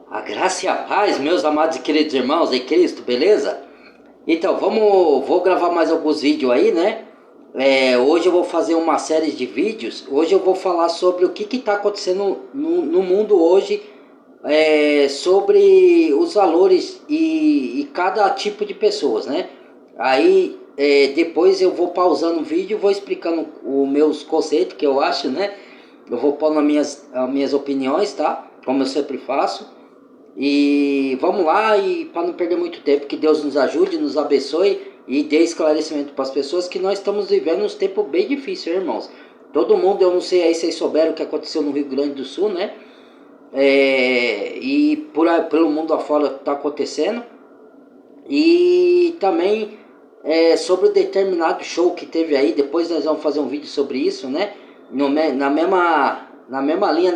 A graça e a paz, meus amados e queridos irmãos em Cristo, beleza? Então, vou gravar mais alguns vídeos aí, né? Hoje eu vou fazer uma série de vídeos. Hoje eu vou falar sobre o que está acontecendo no mundo hoje, sobre os valores e cada tipo de pessoas, né? Aí, depois eu vou pausando o vídeo e vou explicando os meus conceitos que eu acho, né? Eu vou pôr as minhas opiniões, tá? Como eu sempre faço. E vamos lá, e para não perder muito tempo, que Deus nos ajude, nos abençoe e dê esclarecimento para as pessoas que nós estamos vivendo uns tempos bem difíceis, irmãos. Todo mundo, eu não sei aí se vocês souberam o que aconteceu no Rio Grande do Sul, né? E pelo mundo afora está acontecendo. E também sobre o determinado show que teve aí, depois nós vamos fazer um vídeo sobre isso, né? Na mesma linha,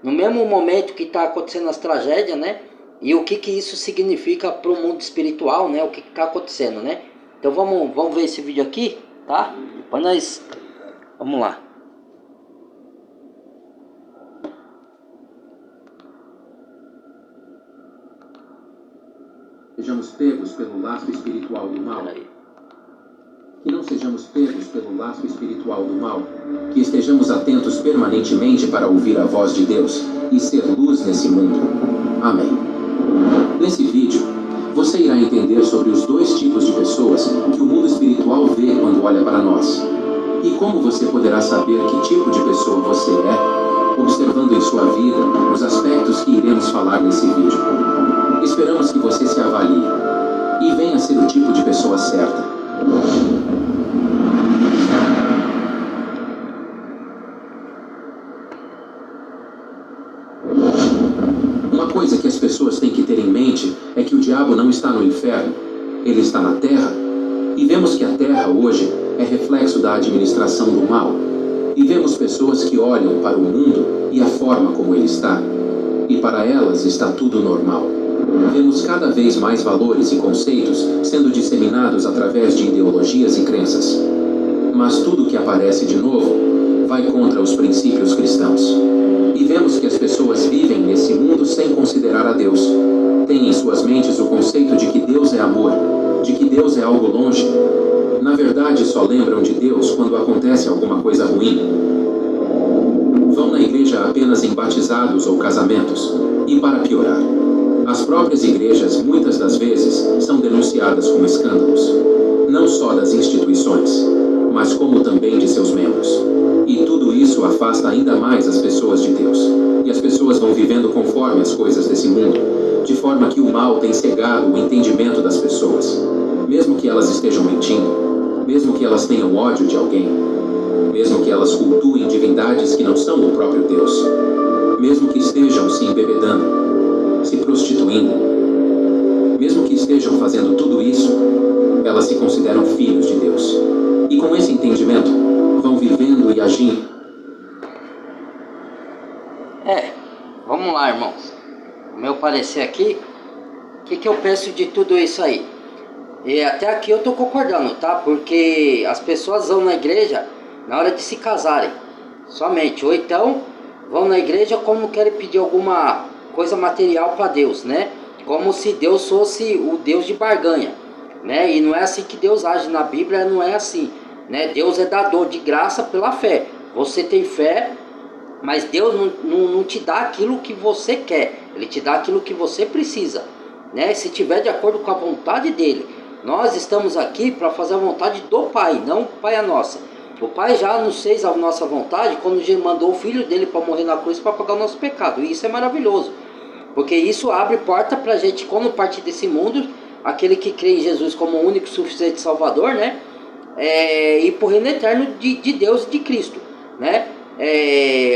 no mesmo momento que está acontecendo as tragédias, né? E o que isso significa para o mundo espiritual, né? O que está acontecendo, né? Então vamos ver esse vídeo aqui, tá? Depois nós... Vamos lá. Sejamos pegos pelo laço espiritual do mal. Que não sejamos pegos pelo laço espiritual do mal. Que estejamos atentos permanentemente para ouvir a voz de Deus e ser luz nesse mundo. Amém. Nesse vídeo, você irá entender sobre os dois tipos de pessoas que o mundo espiritual vê quando olha para nós. E como você poderá saber que tipo de pessoa você é, observando em sua vida os aspectos que iremos falar nesse vídeo. Esperamos que você se avalie e venha ser o tipo de pessoa certa. Uma coisa que as pessoas têm que ter em mente é que o diabo não está no inferno, ele está na terra. E vemos que a terra hoje é reflexo da administração do mal. E vemos pessoas que olham para o mundo e a forma como ele está. E para elas está tudo normal. Vemos cada vez mais valores e conceitos sendo disseminados através de ideologias e crenças. Mas tudo que aparece de novo vai contra os princípios cristãos. E vemos que as pessoas vivem nesse mundo sem considerar a Deus. Têm em suas mentes o conceito de que Deus é amor, de que Deus é algo longe. Na verdade, só lembram de Deus quando acontece alguma coisa ruim. Vão na igreja apenas em batizados ou casamentos. E para piorar, as próprias igrejas, muitas das vezes, são denunciadas como escândalos, não só das instituições, mas como também de seus membros. E tudo isso afasta ainda mais as pessoas de Deus. E as pessoas vão vivendo conforme as coisas desse mundo, de forma que o mal tem cegado o entendimento das pessoas. Mesmo que elas estejam mentindo, mesmo que elas tenham ódio de alguém, mesmo que elas cultuem divindades que não são o próprio Deus, mesmo que estejam se embebedando, se prostituindo, mesmo que estejam fazendo tudo isso, elas se consideram filhos de Deus. E com esse entendimento, vão vivendo e agindo. Vamos lá, irmãos. O meu parecer aqui, o que eu penso de tudo isso aí? E até aqui eu tô concordando, tá? Porque as pessoas vão na igreja na hora de se casarem, somente. Ou então, vão na igreja como querem pedir alguma coisa material para Deus, né? Como se Deus fosse o Deus de barganha, né? E não é assim que Deus age na Bíblia, não é assim, né? Deus é dador de graça pela fé. Você tem fé, mas Deus não te dá aquilo que você quer, Ele te dá aquilo que você precisa, né? Se tiver de acordo com a vontade dEle. Nós estamos aqui para fazer a vontade do Pai, não o Pai a nossa. O Pai já nos fez a nossa vontade quando Ele mandou o Filho dEle para morrer na cruz para pagar o nosso pecado. E isso é maravilhoso, porque isso abre porta para a gente, quando partir desse mundo, aquele que crê em Jesus como o único suficiente Salvador, né? E para o reino eterno de Deus e de Cristo, né?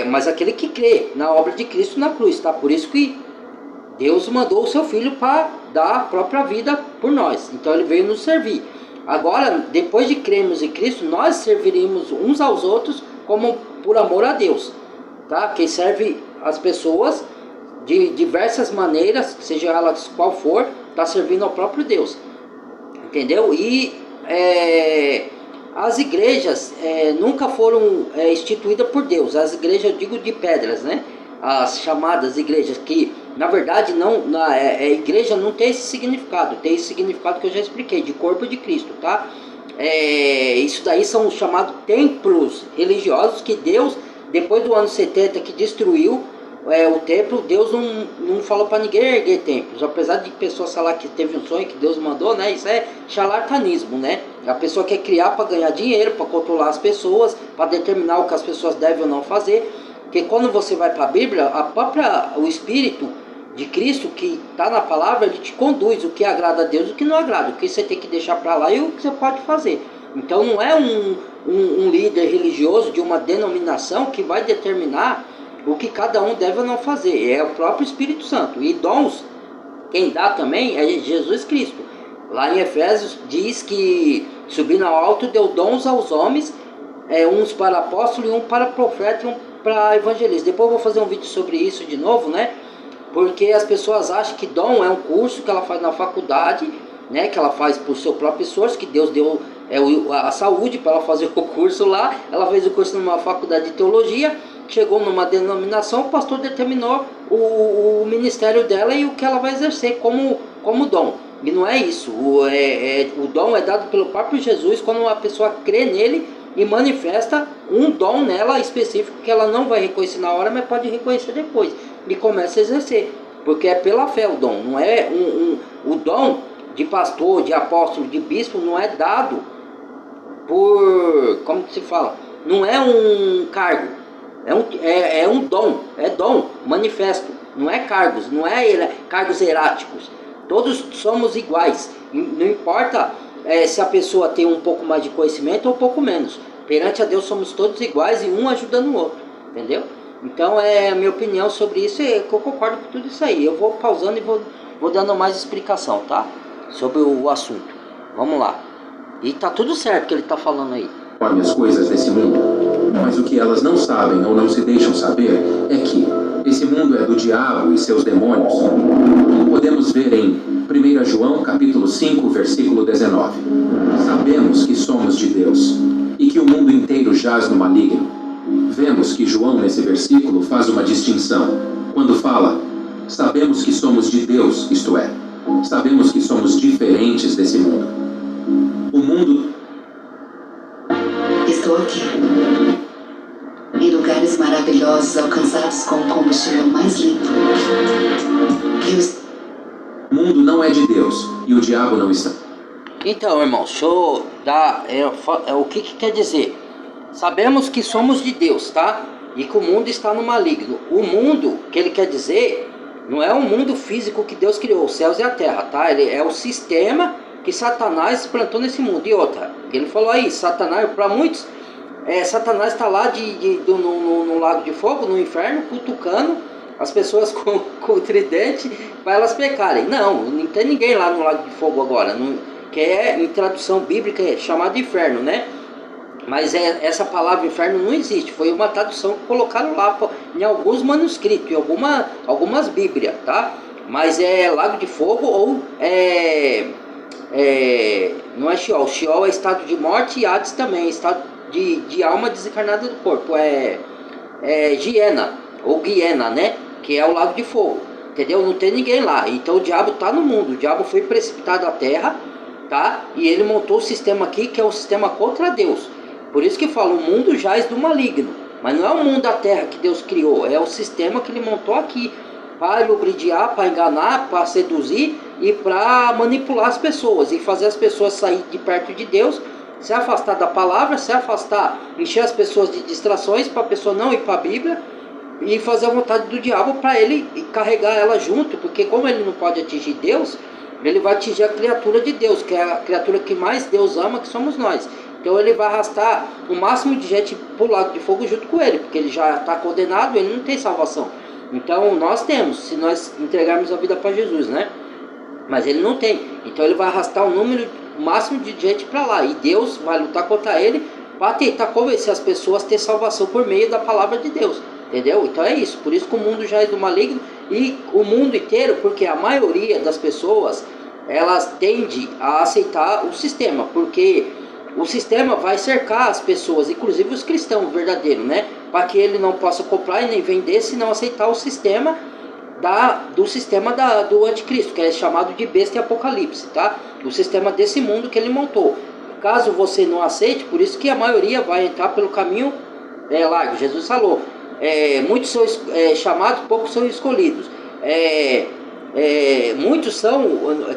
Mas aquele que crê na obra de Cristo na cruz, tá? Por isso que Deus mandou o seu Filho para dar a própria vida por nós. Então Ele veio nos servir. Agora, depois de crermos em Cristo, nós serviremos uns aos outros como por amor a Deus, tá? Quem serve as pessoas de diversas maneiras, seja elas qual for, está servindo ao próprio Deus, entendeu? E as igrejas nunca foram instituídas por Deus. As igrejas, eu digo, de pedras, né? as chamadas igrejas, que na verdade igreja não tem esse significado, tem esse significado que eu já expliquei, de corpo de Cristo, tá? Isso daí são os chamados templos religiosos que Deus, depois do ano 70 que destruiu o templo, Deus não falou para ninguém erguer templos, apesar de pessoas falar que teve um sonho que Deus mandou, né? Isso é charlatanismo, né? A pessoa quer criar para ganhar dinheiro, para controlar as pessoas, para determinar o que as pessoas devem ou não fazer. Porque quando você vai para a Bíblia, o Espírito de Cristo que está na palavra, ele te conduz o que agrada a Deus e o que não agrada, o que você tem que deixar para lá e o que você pode fazer. Então não é um líder religioso de uma denominação que vai determinar o que cada um deve ou não fazer, é o próprio Espírito Santo. E dons, quem dá também é Jesus Cristo. Lá em Efésios diz que subindo ao alto deu dons aos homens, uns para apóstolo e um para profeta e um para evangelista. Depois eu vou fazer um vídeo sobre isso de novo, né? Porque as pessoas acham que dom é um curso que ela faz na faculdade, né? Que ela faz por seu próprio esforço, que Deus deu a saúde para ela fazer o curso lá. Ela fez o curso numa faculdade de teologia, chegou numa denominação, o pastor determinou o ministério dela e o que ela vai exercer como dom. E não é isso. O dom é dado pelo próprio Jesus quando uma pessoa crê nele e manifesta um dom nela específico que ela não vai reconhecer na hora, mas pode reconhecer depois. E começa a exercer. Porque é pela fé o dom. Não é o dom de pastor, de apóstolo, de bispo, não é dado por... Como que se fala? Não é um cargo. É um dom. É dom manifesto. Não é cargos. Não é cargos hieráticos. Todos somos iguais. Não importa se a pessoa tem um pouco mais de conhecimento ou um pouco menos. Perante a Deus somos todos iguais e um ajudando o outro. Entendeu? Então a minha opinião sobre isso é que eu concordo com tudo isso aí. Eu vou pausando e vou dando mais explicação, tá? Sobre o assunto. Vamos lá. E tá tudo certo que ele tá falando aí. As coisas desse mundo. Mas o que elas não sabem ou não se deixam saber é que esse mundo é do diabo e seus demônios. Como podemos ver em 1 João capítulo 5, versículo 19. Sabemos que somos de Deus e que o mundo inteiro jaz no maligno. Vemos que João nesse versículo faz uma distinção. Quando fala, sabemos que somos de Deus, isto é, sabemos que somos diferentes desse mundo. O mundo... Estou aqui. Em lugares maravilhosos alcançados com o combustível mais limpo. O mundo não é de Deus e o diabo não está. Então, irmão, deixa eu dar o que quer dizer. Sabemos que somos de Deus, tá? E que o mundo está no maligno. O mundo, que ele quer dizer, não é um mundo físico que Deus criou, os céus e a terra, tá? Ele é o sistema que Satanás plantou nesse mundo. E outra, ele falou aí, Satanás, para muitos, Satanás está lá no lago de fogo, no inferno, cutucando as pessoas com o tridente para elas pecarem. Não tem ninguém lá no lago de fogo agora, que em tradução bíblica é chamado inferno, né? Mas essa palavra inferno não existe, foi uma tradução que colocaram lá em alguns manuscritos, em algumas bíblias, tá? Mas é lago de fogo ou não é Sheol. Sheol é estado de morte e Hades também, estado de alma desencarnada do corpo. Giena, ou Guiena, né? Que é o lago de fogo, entendeu? Não tem ninguém lá. Então o diabo está no mundo, o diabo foi precipitado à terra, tá? E ele montou o sistema aqui, que é um sistema contra Deus. Por isso que fala, o mundo jaz do maligno. Mas não é o mundo da terra que Deus criou, é o sistema que ele montou aqui, para lubridiar, para enganar, para seduzir e para manipular as pessoas e fazer as pessoas sair de perto de Deus, se afastar da palavra, encher as pessoas de distrações para a pessoa não ir para a Bíblia e fazer a vontade do diabo para ele carregar ela junto, porque como ele não pode atingir Deus, ele vai atingir a criatura de Deus, que é a criatura que mais Deus ama, que somos nós. Então ele vai arrastar o máximo de gente para o lago de fogo junto com ele, porque ele já está condenado, ele não tem salvação. Então nós temos, se nós entregarmos a vida para Jesus, né? Mas ele não tem. Então ele vai arrastar o máximo de gente para lá. E Deus vai lutar contra ele para tentar convencer as pessoas a ter salvação por meio da palavra de Deus. Entendeu? Então é isso. Por isso que o mundo já é do maligno. E o mundo inteiro, porque a maioria das pessoas, elas tendem a aceitar o sistema. Porque o sistema vai cercar as pessoas, inclusive os cristãos verdadeiros, né? para que ele não possa comprar e nem vender se não aceitar o sistema do anticristo, que é chamado de besta e apocalipse, tá? O sistema desse mundo que ele montou. Caso você não aceite, por isso que a maioria vai entrar pelo caminho largo. Jesus falou, muitos são chamados, poucos são escolhidos. Muitos são,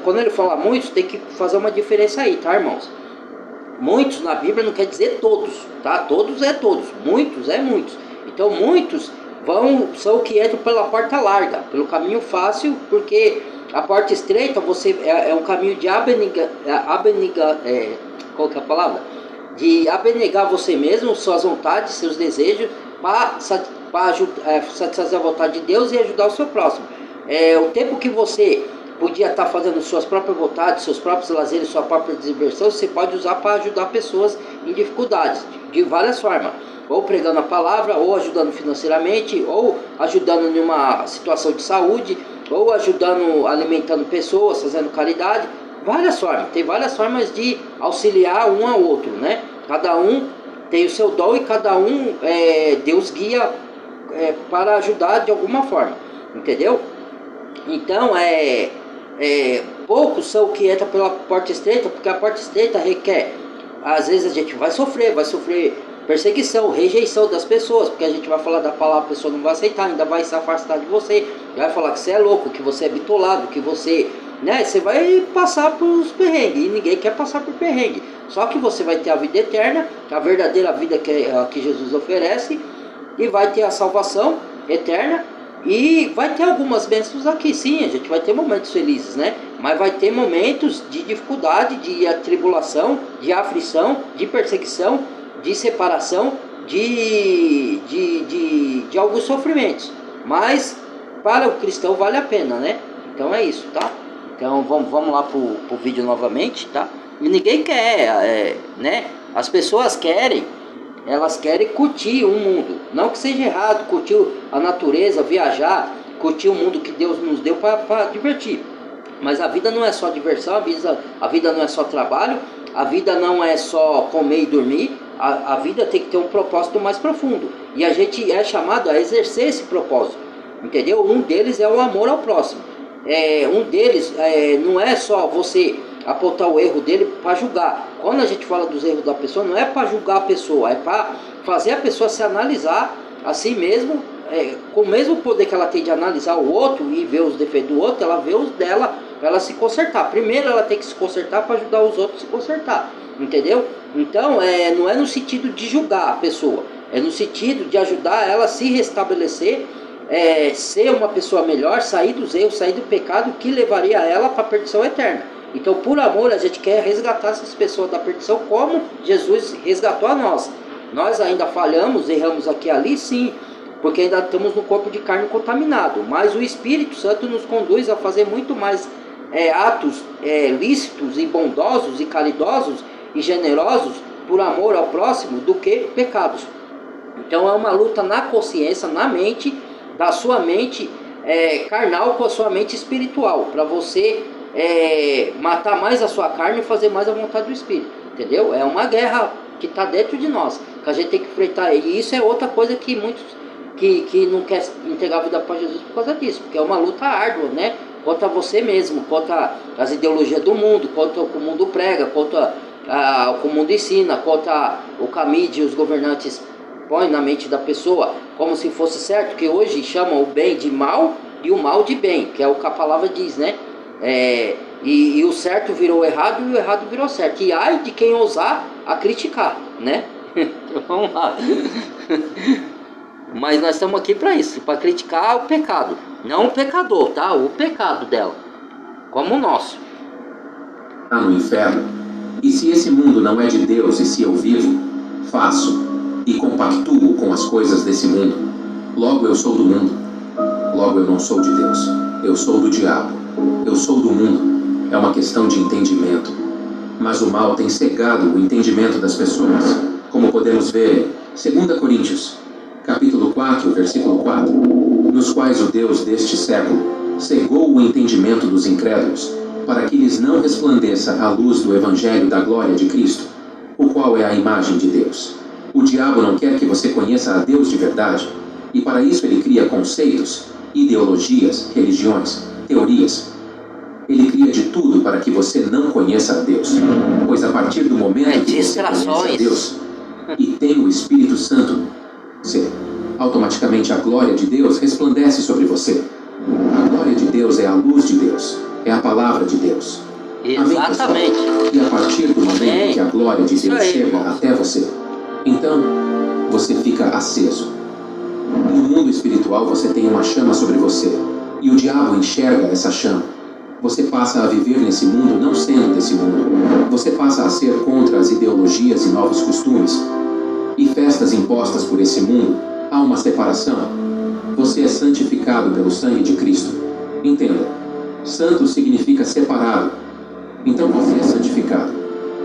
quando ele fala muitos, tem que fazer uma diferença aí, tá, irmãos? Muitos na Bíblia não quer dizer todos, tá? Todos é todos, muitos é muitos. Então muitos são que entram pela porta larga, pelo caminho fácil, porque a porta estreita é um caminho de qual que é a palavra? De abnegar você mesmo, suas vontades, seus desejos, para satisfazer a vontade de Deus e ajudar o seu próximo. O tempo que você podia estar fazendo suas próprias vontades, seus próprios lazeres, sua própria diversão, você pode usar para ajudar pessoas em dificuldades, de várias formas. Ou pregando a palavra, ou ajudando financeiramente, ou ajudando em uma situação de saúde, ou ajudando, alimentando pessoas, fazendo caridade. Várias formas, tem várias formas de auxiliar um ao outro, né? Cada um tem o seu dom e cada um, Deus guia para ajudar de alguma forma, entendeu? Então, poucos são que entram pela porta estreita, porque a porta estreita requer, às vezes a gente vai sofrer perseguição, rejeição das pessoas, porque a gente vai falar da palavra, a pessoa não vai aceitar, ainda vai se afastar de você, vai falar que você é louco, que você é bitolado, que você, né, você vai passar por uns perrengues, e ninguém quer passar por perrengue, só que você vai ter a vida eterna, a verdadeira vida que Jesus oferece, e vai ter a salvação eterna, e vai ter algumas bênçãos aqui, sim, a gente vai ter momentos felizes, né? Mas vai ter momentos de dificuldade, de atribulação, de aflição, de perseguição, de separação, de alguns sofrimentos. Mas para o cristão vale a pena, né? Então é isso, tá? Então vamos lá pro vídeo novamente, tá? E ninguém quer, né? As pessoas elas querem curtir o mundo. Não que seja errado curtir a natureza, viajar, curtir o mundo que Deus nos deu para divertir. Mas a vida não é só diversão, a vida não é só trabalho, a vida não é só comer e dormir, a vida tem que ter um propósito mais profundo. E a gente é chamado a exercer esse propósito, entendeu? Um deles é o amor ao próximo. Um deles não é só você apontar o erro dele para julgar. Quando a gente fala dos erros da pessoa, não é para julgar a pessoa, é para fazer a pessoa se analisar a si mesmo, com o mesmo poder que ela tem de analisar o outro e ver os defeitos do outro, ela vê os dela, para ela se consertar. Primeiro ela tem que se consertar para ajudar os outros a se consertar, entendeu? Então não é no sentido de julgar a pessoa, é no sentido de ajudar ela a se restabelecer, ser uma pessoa melhor, sair dos erros, sair do pecado que levaria ela para a perdição eterna. Então, por amor, a gente quer resgatar essas pessoas da perdição como Jesus resgatou a nós. Nós ainda falhamos, erramos aqui e ali, sim, porque ainda estamos no corpo de carne contaminado. Mas o Espírito Santo nos conduz a fazer muito mais atos lícitos e bondosos e caridosos e generosos por amor ao próximo do que pecados. Então, é uma luta na consciência, na mente, da sua mente carnal com a sua mente espiritual, para você matar mais a sua carne e fazer mais a vontade do Espírito, entendeu? É uma guerra que está dentro de nós, que a gente tem que enfrentar, e isso é outra coisa que muitos que não quer entregar a vida para Jesus por causa disso, porque é uma luta árdua, né? Contra você mesmo, contra as ideologias do mundo, contra o que o mundo prega, contra o que o mundo ensina, contra o que a mídia e os governantes põem na mente da pessoa, como se fosse certo, que hoje chamam o bem de mal e o mal de bem, que é o que a palavra diz, né? E o certo virou errado e o errado virou certo. E ai de quem ousar a criticar, né? Então, vamos lá. Mas nós estamos aqui para isso, para criticar o pecado. Não o pecador, tá? O pecado dela, como o nosso. Está no inferno. E se esse mundo não é de Deus e se eu vivo, faço e compactuo com as coisas desse mundo, logo eu sou do mundo. Logo eu não sou de Deus. Eu sou do diabo. Eu sou do mundo. É uma questão de entendimento. Mas o mal tem cegado o entendimento das pessoas, como podemos ver em 2 Coríntios, capítulo 4, versículo 4, nos quais o Deus deste século cegou o entendimento dos incrédulos, para que lhes não resplandeça a luz do Evangelho da glória de Cristo, o qual é a imagem de Deus. O diabo não quer que você conheça a Deus de verdade, e para isso ele cria conceitos, ideologias, religiões, teorias. Ele cria de tudo para que você não conheça a Deus, pois a partir do momento que você conhece a Deus e tem o Espírito Santo, automaticamente a glória de Deus resplandece sobre você. A glória de Deus é a luz de Deus, é a palavra de Deus. Exatamente. Amém, e a partir do momento que a glória de Deus chega até você, então você fica aceso. No mundo espiritual você tem uma chama sobre você, e o diabo enxerga essa chama. Você passa a viver nesse mundo não sendo desse mundo. Você passa a ser contra as ideologias e novos costumes e festas impostas por esse mundo. Há uma separação. Você é santificado pelo sangue de Cristo. Entenda, santo significa separado. Então você é santificado.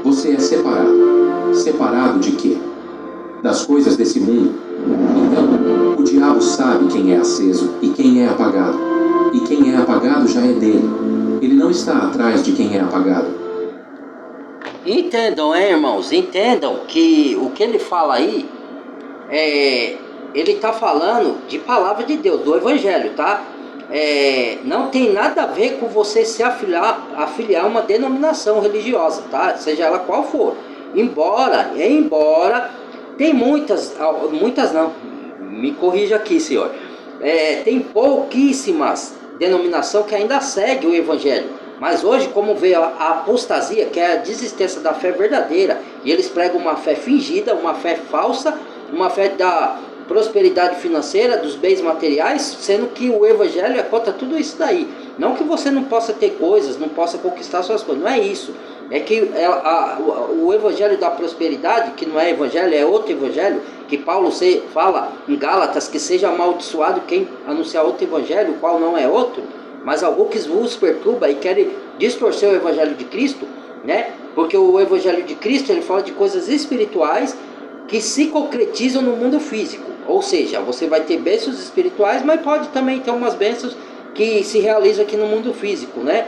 Você é separado. Separado de quê? Das coisas desse mundo. Então, o diabo sabe quem é aceso e quem é apagado. E quem é apagado já é dele. Ele não está atrás de quem é apagado. Entendam, irmãos, entendam que o que ele fala aí, ele está falando de palavra de Deus, do Evangelho, tá? Não tem nada a ver com você se afiliar a uma denominação religiosa, tá? Seja ela qual for. Embora, tem muitas não, me corrija aqui, senhor. Tem pouquíssimas denominação que ainda segue o Evangelho, mas hoje, como veio a apostasia, que é a desistência da fé verdadeira, e eles pregam uma fé fingida, uma fé falsa, uma fé da prosperidade financeira, dos bens materiais, sendo que o Evangelho é contra tudo isso daí. Não que você não possa ter coisas, não possa conquistar suas coisas, não é isso. É que o Evangelho da prosperidade, que não é Evangelho, é outro Evangelho, que Paulo fala em Gálatas, que seja amaldiçoado quem anunciar outro Evangelho, o qual não é outro, mas algo que vos perturba e querem distorcer o Evangelho de Cristo, né? Porque o Evangelho de Cristo, ele fala de coisas espirituais que se concretizam no mundo físico. Ou seja, você vai ter bênçãos espirituais, mas pode também ter umas bênçãos que se realizam aqui no mundo físico, né?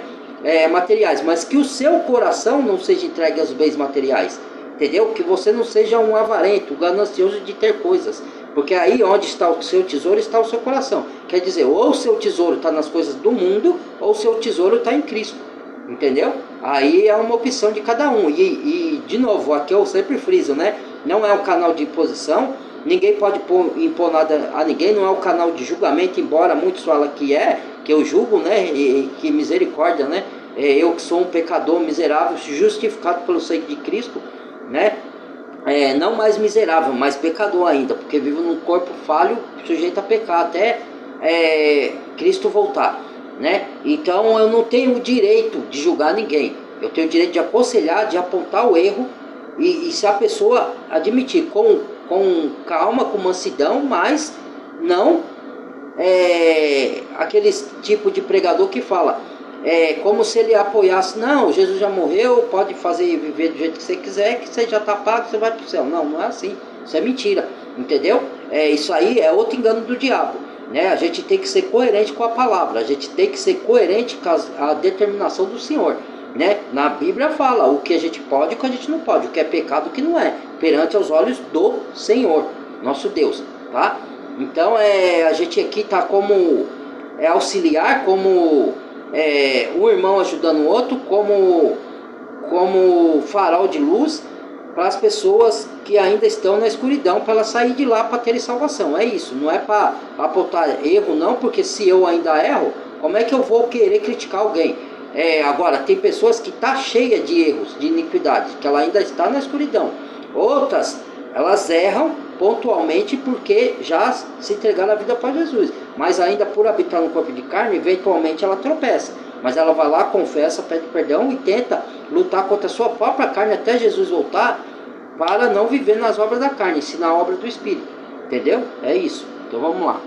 Materiais, mas que o seu coração não seja entregue aos bens materiais, entendeu? Que você não seja um avarento, ganancioso de ter coisas, porque aí onde está o seu tesouro está o seu coração. Quer dizer, ou o seu tesouro está nas coisas do mundo, ou o seu tesouro está em Cristo, entendeu? Aí é uma opção de cada um. E de novo, aqui eu sempre friso, né? Não é um canal de imposição, ninguém pode impor nada a ninguém, não é um canal de julgamento, embora muitos falam que eu julgo, né? E que misericórdia, né? Eu que sou um pecador miserável, justificado pelo sangue de Cristo, né? Não mais miserável, mas pecador ainda, porque vivo num corpo falho, sujeito a pecar até Cristo voltar, né? Então eu não tenho o direito de julgar ninguém. Eu tenho o direito de aconselhar, de apontar o erro, e se a pessoa admitir com calma, com mansidão, mas não aquele tipo de pregador que fala como se ele apoiasse, não, Jesus já morreu, pode fazer e viver do jeito que você quiser, que você já está pago, você vai para o céu. Não, não é assim, isso é mentira, entendeu? Isso aí é outro engano do diabo, né? A gente tem que ser coerente com a palavra, a gente tem que ser coerente com a determinação do Senhor, né? Na Bíblia fala o que a gente pode e o que a gente não pode, o que é pecado e o que não é, perante os olhos do Senhor, nosso Deus, tá? Então a gente aqui está como auxiliar, como um irmão ajudando o outro, como farol de luz para as pessoas que ainda estão na escuridão, para elas sair de lá para terem salvação. É isso, não é para apontar erro não, porque se eu ainda erro, como é que eu vou querer criticar alguém? Agora, tem pessoas que estão cheias de erros, de iniquidade, que ela ainda está na escuridão. Outras, elas erram pontualmente porque já se entregaram a vida para Jesus, mas ainda por habitar no corpo de carne, eventualmente ela tropeça, mas ela vai lá, confessa, pede perdão e tenta lutar contra a sua própria carne até Jesus voltar, para não viver nas obras da carne, ensinar a obra do Espírito, entendeu? É isso, então vamos lá.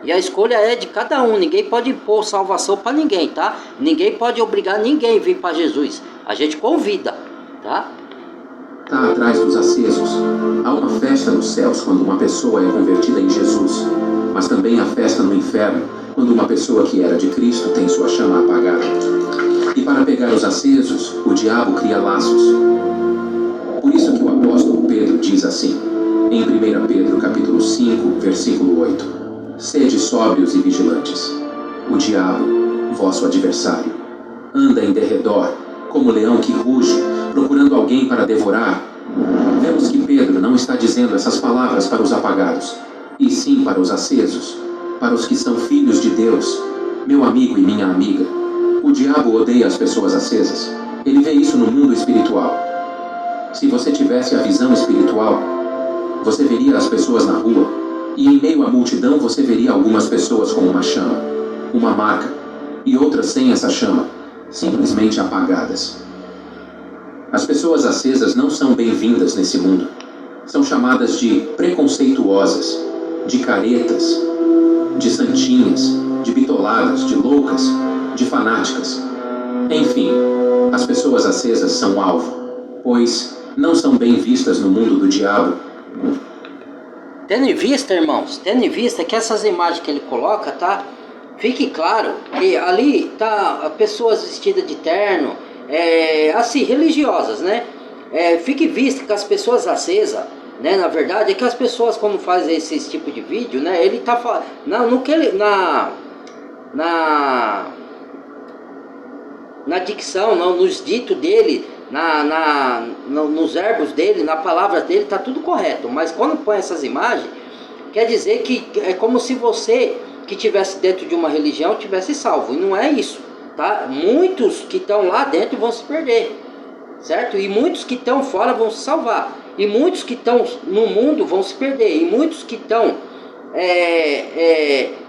E a escolha é de cada um, ninguém pode impor salvação para ninguém, tá? Ninguém pode obrigar ninguém a vir para Jesus, a gente convida, tá? Está atrás dos acesos. Há uma festa nos céus quando uma pessoa é convertida em Jesus, mas também há festa no inferno quando uma pessoa que era de Cristo tem sua chama apagada. E para pegar os acesos, o diabo cria laços. por isso que o apóstolo Pedro diz assim, em 1 Pedro capítulo 5, versículo 8, sede sóbrios e vigilantes. O diabo, vosso adversário, anda em derredor, como leão que ruge, procurando alguém para devorar. Vemos que Pedro não está dizendo essas palavras para os apagados, e sim para os acesos, para os que são filhos de Deus. Meu amigo e minha amiga, o diabo odeia as pessoas acesas. Ele vê isso no mundo espiritual. Se você tivesse a visão espiritual, você veria as pessoas na rua, e em meio à multidão você veria algumas pessoas com uma chama, uma marca, e outras sem essa chama, simplesmente apagadas. As pessoas acesas não são bem-vindas nesse mundo. São chamadas de preconceituosas, de caretas, de santinhas, de bitoladas, de loucas, de fanáticas. Enfim, as pessoas acesas são alvo, pois não são bem vistas no mundo do diabo. Tendo em vista, irmãos, tendo em vista que essas imagens que ele coloca, tá? Fique claro que ali tá pessoas vestidas de terno, assim, religiosas, né? Fique visto que as pessoas acesas, né? Na verdade, é que as pessoas, quando fazem esse tipo de vídeo, né? Ele tá falando, na dicção, não, nos ditos dele, nos verbos dele, na palavra dele, tá tudo correto. Mas quando põe essas imagens, quer dizer que é como se você que tivesse dentro de uma religião tivesse salvo, e não é isso, tá? Muitos que estão lá dentro vão se perder, certo? E muitos que estão fora vão se salvar, e muitos que estão no mundo vão se perder, e muitos que estão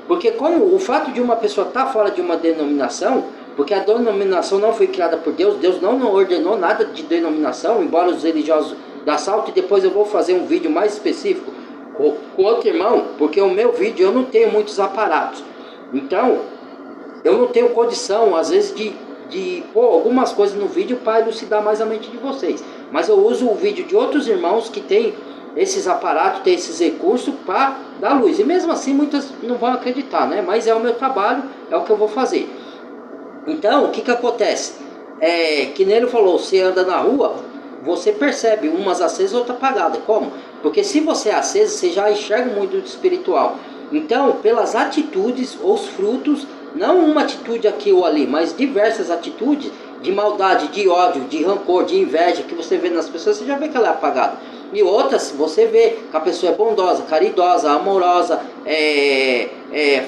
porque como o fato de uma pessoa estar fora de uma denominação, porque a denominação não foi criada por Deus, Deus não ordenou nada de denominação, embora os religiosos da Salto, e depois eu vou fazer um vídeo mais específico com outro irmão, porque o meu vídeo eu não tenho muitos aparatos, então eu não tenho condição às vezes de pôr algumas coisas no vídeo para elucidar mais a mente de vocês, mas eu uso o vídeo de outros irmãos que tem esses aparatos, tem esses recursos para dar luz, e mesmo assim muitas não vão acreditar, né? Mas é o meu trabalho, é o que eu vou fazer. Então o que acontece? Que nem ele falou, você anda na rua, você percebe umas acesas e outras apagadas. Como? Porque se você é aceso, você já enxerga muito do espiritual. Então, pelas atitudes, os frutos, não uma atitude aqui ou ali, mas diversas atitudes de maldade, de ódio, de rancor, de inveja que você vê nas pessoas, você já vê que ela é apagada. E outras, você vê que a pessoa é bondosa, caridosa, amorosa,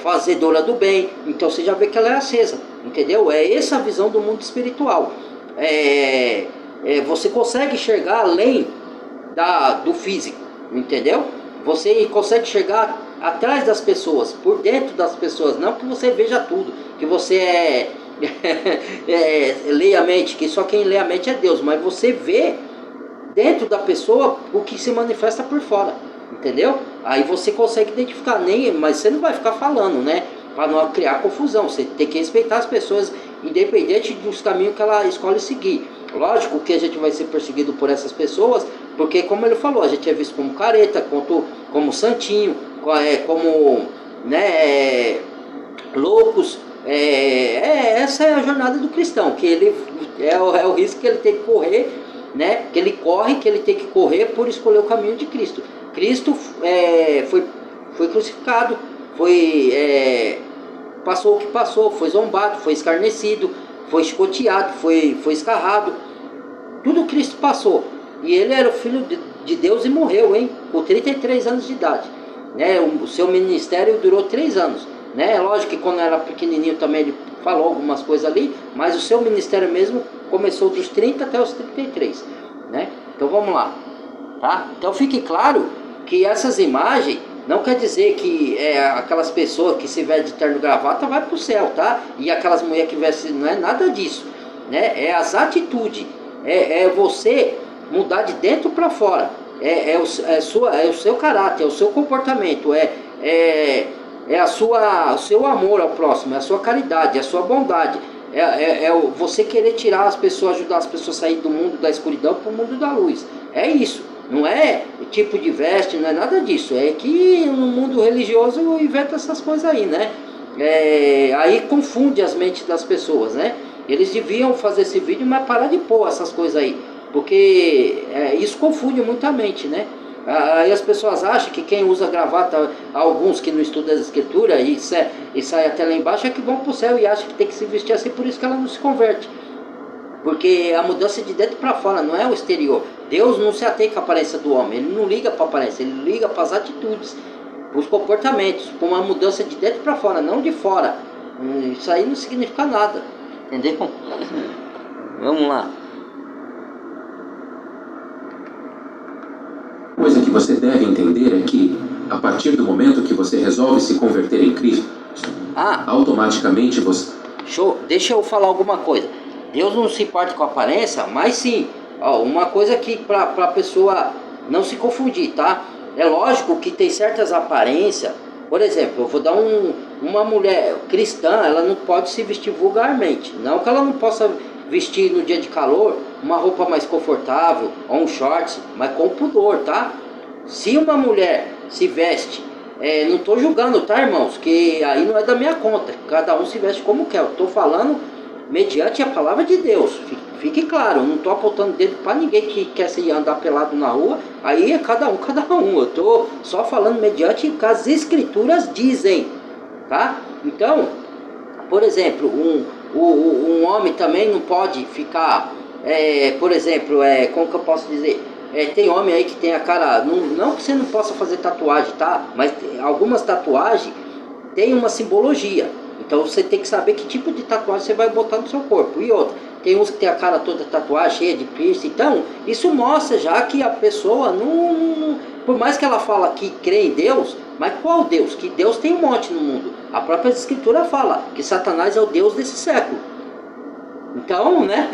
fazedora do bem. Então você já vê que ela é acesa, entendeu? É essa a visão do mundo espiritual. Você consegue enxergar além do físico, entendeu? Você consegue chegar atrás das pessoas, por dentro das pessoas, não que você veja tudo, que você leia a mente, que só quem lê a mente é Deus, mas você vê dentro da pessoa o que se manifesta por fora, entendeu? Aí você consegue identificar, mas você não vai ficar falando, né? Para não criar confusão, você tem que respeitar as pessoas, independente dos caminhos que ela escolhe seguir. Lógico que a gente vai ser perseguido por essas pessoas, porque como ele falou, a gente é visto como careta, como santinho, como loucos. Essa é a jornada do cristão, que ele é o risco que ele tem que correr, né? Que ele tem que correr por escolher o caminho de Cristo. Cristo foi crucificado, passou o que passou, foi zombado, foi escarnecido, foi chicoteado, foi escarrado. Tudo Cristo passou. E ele era o filho de Deus e morreu, com 33 anos de idade, né? O seu ministério durou 3 anos, né? Lógico que quando era pequenininho também ele falou algumas coisas ali, mas o seu ministério mesmo começou dos 30 até os 33, né? Então vamos lá, tá? Então fique claro que essas imagens não quer dizer que aquelas pessoas que se vestem de terno e gravata vai para o céu, tá? E aquelas mulheres que vestem, não é nada disso, né? É as atitudes, você mudar de dentro para fora, o seu caráter, é o seu comportamento, o seu amor ao próximo, é a sua caridade, é a sua bondade, você querer tirar as pessoas, ajudar as pessoas a sair do mundo da escuridão para o mundo da luz. É isso, não é tipo de veste, não é nada disso. É que no mundo religioso inventa essas coisas aí, né? Aí confunde as mentes das pessoas, né? Eles deviam fazer esse vídeo, mas parar de pôr essas coisas aí. Porque isso confunde muito a mente, né? Aí as pessoas acham que quem usa gravata, alguns que não estudam as escrituras e sai até lá embaixo, é que vão pro céu e acham que tem que se vestir assim, por isso que ela não se converte. Porque a mudança de dentro para fora, não é o exterior. Deus não se atém com a aparência do homem, ele não liga para a aparência, ele liga para as atitudes, para os comportamentos, com uma mudança de dentro para fora, não de fora. Isso aí não significa nada, entendeu? Vamos lá. Coisa que você deve entender é que, a partir do momento que você resolve se converter em Cristo, automaticamente você... Show, deixa eu falar alguma coisa. Deus não se importa com a aparência, mas sim, uma coisa que para a pessoa não se confundir, tá? É lógico que tem certas aparências, por exemplo, eu vou dar uma mulher cristã, ela não pode se vestir vulgarmente, não que ela não possa vestir no dia de calor uma roupa mais confortável, ou um shorts, mas com pudor, tá? Se uma mulher se veste, não estou julgando, tá, irmãos? Que aí não é da minha conta, cada um se veste como quer, eu estou falando mediante a palavra de Deus, fique claro, eu não estou apontando dedo para ninguém que quer se andar pelado na rua, aí é cada um, eu estou só falando mediante o que as escrituras dizem, tá? Então, por exemplo, um homem também não pode ficar, por exemplo, como que eu posso dizer, tem homem aí que tem a cara, não que você não possa fazer tatuagem, tá? Mas algumas tatuagens tem uma simbologia. Então você tem que saber que tipo de tatuagem você vai botar no seu corpo. E outra, tem uns que tem a cara toda tatuagem, cheia de piercing. Então, isso mostra já que a pessoa não... Por mais que ela fala que crê em Deus, mas qual Deus? Que Deus tem um monte no mundo. A própria Escritura fala que Satanás é o Deus desse século. Então, né?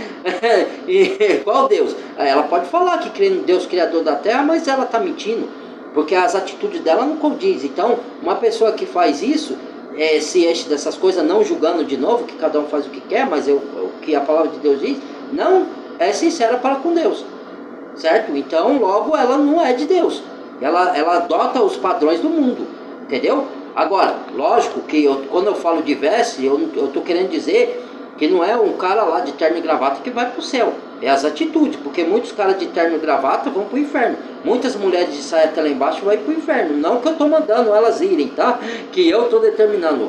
E qual Deus? Ela pode falar que crê no Deus Criador da Terra, mas ela está mentindo. Porque as atitudes dela não condizem. Então, uma pessoa que faz isso... se enche dessas coisas, não julgando de novo, que cada um faz o que quer, mas o que a palavra de Deus diz, não é sincera para com Deus, certo? Então, logo, ela não é de Deus, ela adota os padrões do mundo, entendeu? Agora, lógico que quando eu falo de veste, eu estou querendo dizer que não é um cara lá de terno e gravata que vai para o céu, é as atitudes, porque muitos caras de terno e gravata vão para o inferno, muitas mulheres de saia até lá embaixo vão para o inferno, não que eu estou mandando elas irem, tá? Que eu estou determinando,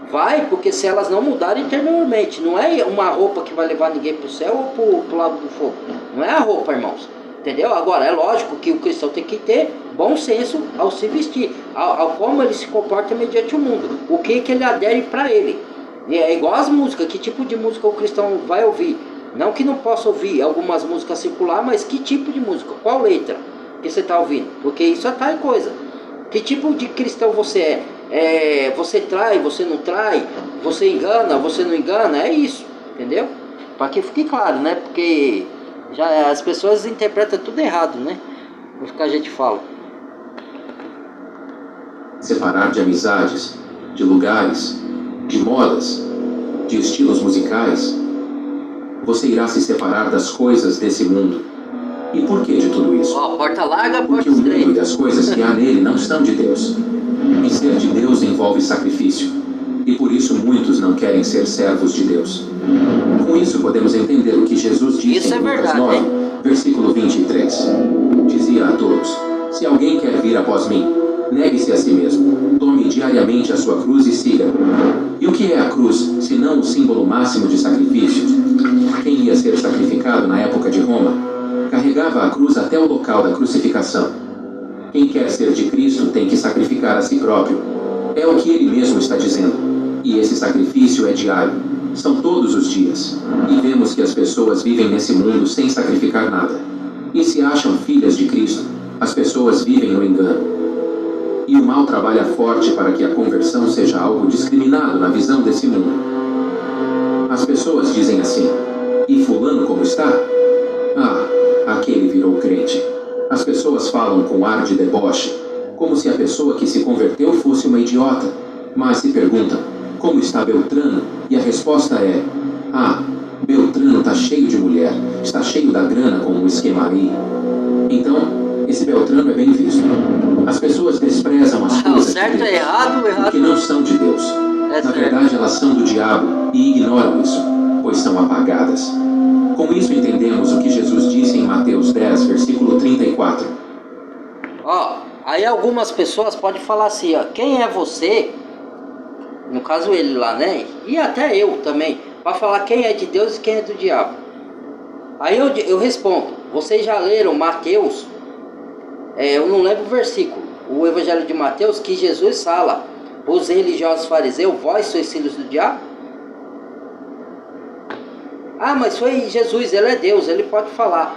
vai, porque se elas não mudarem interiormente, não é uma roupa que vai levar ninguém para o céu ou para o lado do fogo, não é a roupa, irmãos, entendeu? Agora, é lógico que o cristão tem que ter bom senso ao se vestir, ao como ele se comporta mediante o mundo, o que ele adere para ele. É igual as músicas, que tipo de música o cristão vai ouvir? Não que não possa ouvir algumas músicas circular, mas que tipo de música? Qual letra que você está ouvindo? Porque isso é tal coisa. Que tipo de cristão você é? Você trai, você não trai? Você engana, você não engana? É isso, entendeu? Para que fique claro, né? Porque já as pessoas interpretam tudo errado, né? O que a gente fala. Separar de amizades, de lugares, de modas, de estilos musicais, você irá se separar das coisas desse mundo. E por que de tudo isso? Porta larga, porta Porque o mundo estreita. e as coisas que há nele não são de Deus. E ser de Deus envolve sacrifício. E por isso muitos não querem ser servos de Deus. Com isso podemos entender o que Jesus disse em Lucas 9, versículo 23. Dizia a todos: se alguém quer vir após mim, negue-se a si mesmo, tome diariamente a sua cruz e siga. E o que é a cruz, senão o símbolo máximo de sacrifício? Quem ia ser sacrificado na época de Roma, carregava a cruz até o local da crucificação. Quem quer ser de Cristo tem que sacrificar a si próprio. É o que ele mesmo está dizendo. E esse sacrifício é diário. São todos os dias. E vemos que as pessoas vivem nesse mundo sem sacrificar nada. E se acham filhas de Cristo, as pessoas vivem no engano. E o mal trabalha forte para que a conversão seja algo discriminado na visão desse mundo. As pessoas dizem assim: e fulano como está? Aquele virou crente. As pessoas falam com ar de deboche, como se a pessoa que se converteu fosse uma idiota. Mas se perguntam: como está Beltrano? E a resposta é: Beltrano está cheio de mulher, está cheio da grana com um esquema aí. Então, esse Beltrano é bem visto. As pessoas desprezam as coisas certo de Deus, é errado, porque não são de Deus. Na verdade, elas são do diabo e ignoram isso. pois são apagadas. Com isso entendemos o que Jesus disse em Mateus 10, versículo 34. Aí algumas pessoas podem falar assim, quem é você? No caso ele lá, né? E até eu também, para falar quem é de Deus e quem é do diabo. Aí eu respondo, vocês já leram Mateus? Eu não lembro o versículo, o Evangelho de Mateus, que Jesus fala, os religiosos fariseus, vós sois filhos do diabo? Mas foi Jesus, ele é Deus, ele pode falar.